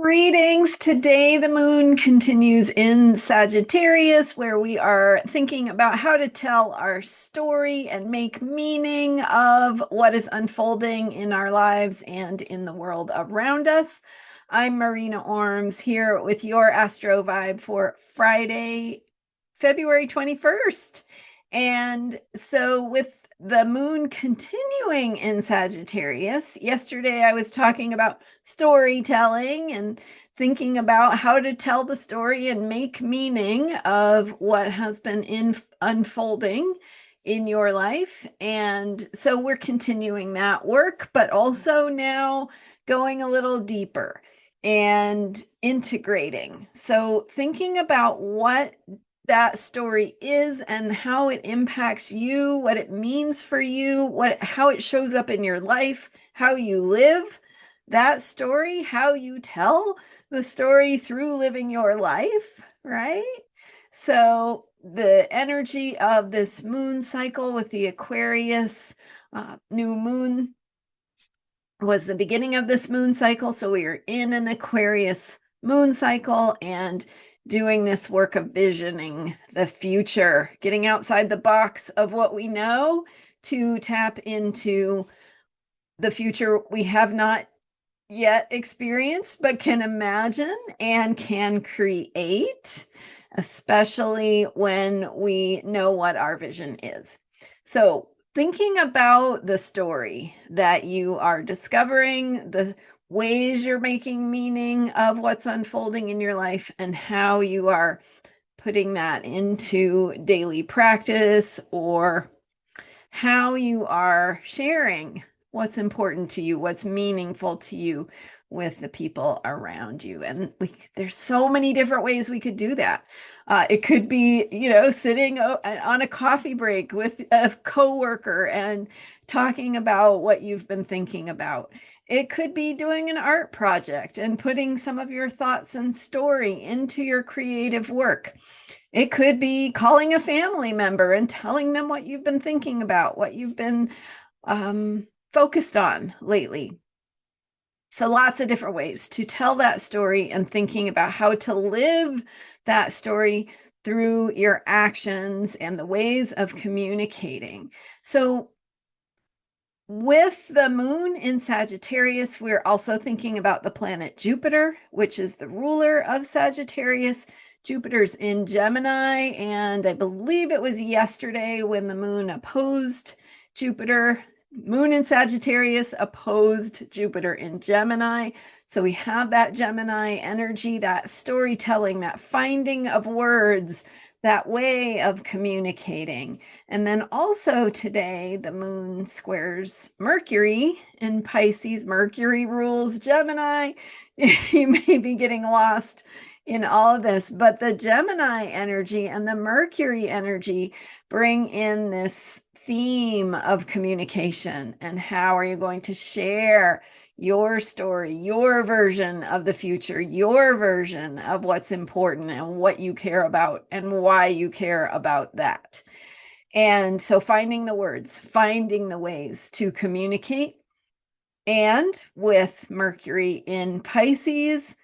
Greetings. Today, the moon continues in Sagittarius, where we are thinking about how to tell our story and make meaning of what is unfolding in our lives and in the world around us. I'm Marina Orms here with your Astro Vibe for Friday, February 21st. And so, with the moon continuing in Sagittarius, yesterday I was talking about storytelling and thinking about how to tell the story and make meaning of what has been unfolding in your life. And so we're continuing that work, but also now going a little deeper and integrating. So thinking about what that story is and how it impacts you, what it means for you, how it shows up in your life, how you live that story, how you tell the story through living your life, right? So the energy of this moon cycle with the Aquarius new moon was the beginning of this moon cycle. So we are in an Aquarius moon cycle and doing this work of visioning the future, getting outside the box of what we know to tap into the future we have not yet experienced, but can imagine and can create, especially when we know what our vision is. So thinking about the story that you are discovering, the ways you're making meaning of what's unfolding in your life, and how you are putting that into daily practice, or how you are sharing what's important to you, what's meaningful to you with the people around you. And there's so many different ways we could do that. It could be, sitting on a coffee break with a coworker and talking about what you've been thinking about. It could be doing an art project and putting some of your thoughts and story into your creative work. It could be calling a family member and telling them what you've been thinking about, what you've been focused on lately. So lots of different ways to tell that story and thinking about how to live that story through your actions and the ways of communicating. So with the moon in Sagittarius, we're also thinking about the planet Jupiter, which is the ruler of Sagittarius. Jupiter's in Gemini, and I believe it was yesterday when the moon opposed Jupiter. Moon in Sagittarius opposed Jupiter in Gemini. So we have that Gemini energy, that storytelling, that finding of words, that way of communicating. And then also today, the moon squares Mercury in Pisces. Mercury rules Gemini. You may be getting lost in all of this, but the Gemini energy and the Mercury energy bring in this theme of communication. And how are you going to share your story, your version of the future, your version of what's important and what you care about and why you care about that? And so finding the words, finding the ways to communicate. And with Mercury in Pisces,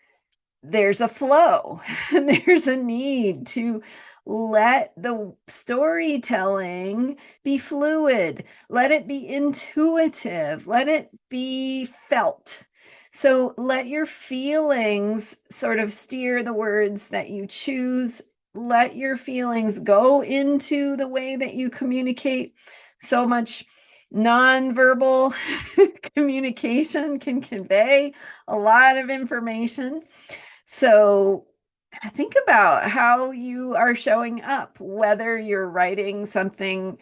there's a flow and there's a need to let the storytelling be fluid, let it be intuitive, let it be felt. So let your feelings sort of steer the words that you choose. Let your feelings go into the way that you communicate. So much nonverbal communication can convey a lot of information. So think about how you are showing up, whether you're writing something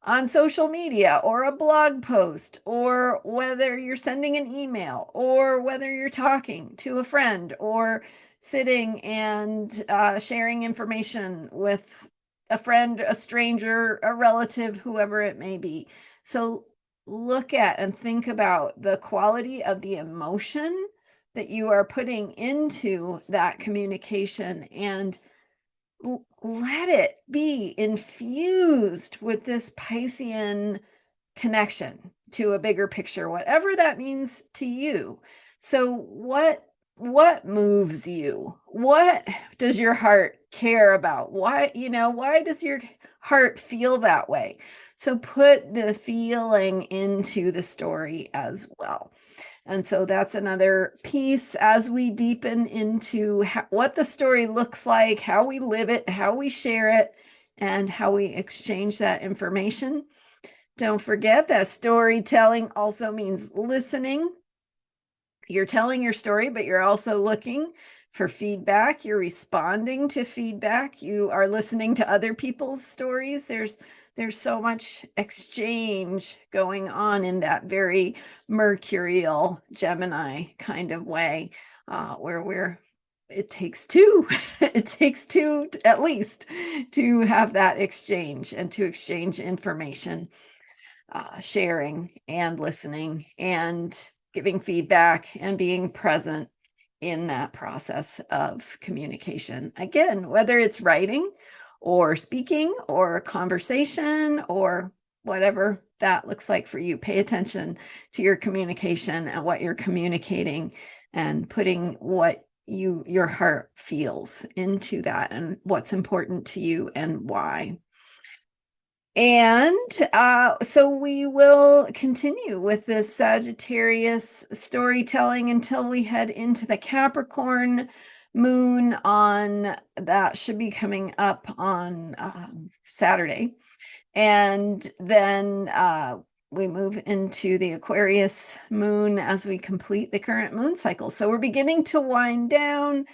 on social media or a blog post, or whether you're sending an email, or whether you're talking to a friend, or sitting and sharing information with a friend, a stranger, a relative, whoever it may be. So look at and think about the quality of the emotion that you are putting into that communication, and let it be infused with this Piscean connection to a bigger picture, whatever that means to you. So what what moves you? What does your heart care about? Why does your heart feel that way? So put the feeling into the story as well. And so that's another piece as we deepen into what the story looks like, how we live it, how we share it, and how we exchange that information. Don't forget that storytelling also means listening. You're telling your story, but you're also looking for feedback. You're responding to feedback. You are listening to other people's stories. There's so much exchange going on in that very mercurial Gemini kind of way, where it takes two. It takes two at least to have that exchange and to exchange information, sharing and listening and giving feedback and being present in that process of communication. Again, whether it's writing or speaking or conversation or whatever that looks like for you, pay attention to your communication and what you're communicating and putting what your heart feels into that and what's important to you and why. And so we will continue with this Sagittarius storytelling until we head into the Capricorn moon on that should be coming up on Saturday. And then we move into the Aquarius moon as we complete the current moon cycle. So we're beginning to wind down.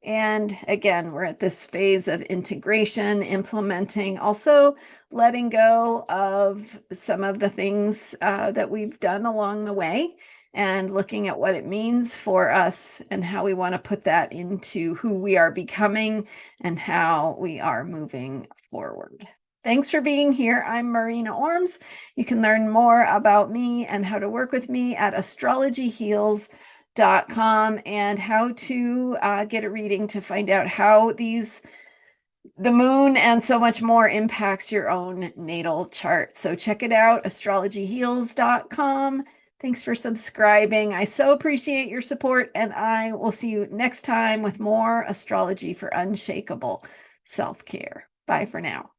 And again, we're at this phase of integration, implementing, also letting go of some of the things that we've done along the way and looking at what it means for us and how we want to put that into who we are becoming and how we are moving forward. Thanks for being here. I'm Marina Orms. You can learn more about me and how to work with me at astrologyheals.com and how to get a reading to find out how the moon and so much more impacts your own natal chart. So check it out, astrologyheals.com. Thanks for subscribing. I so appreciate your support, and I will see you next time with more astrology for unshakable self-care. Bye for now.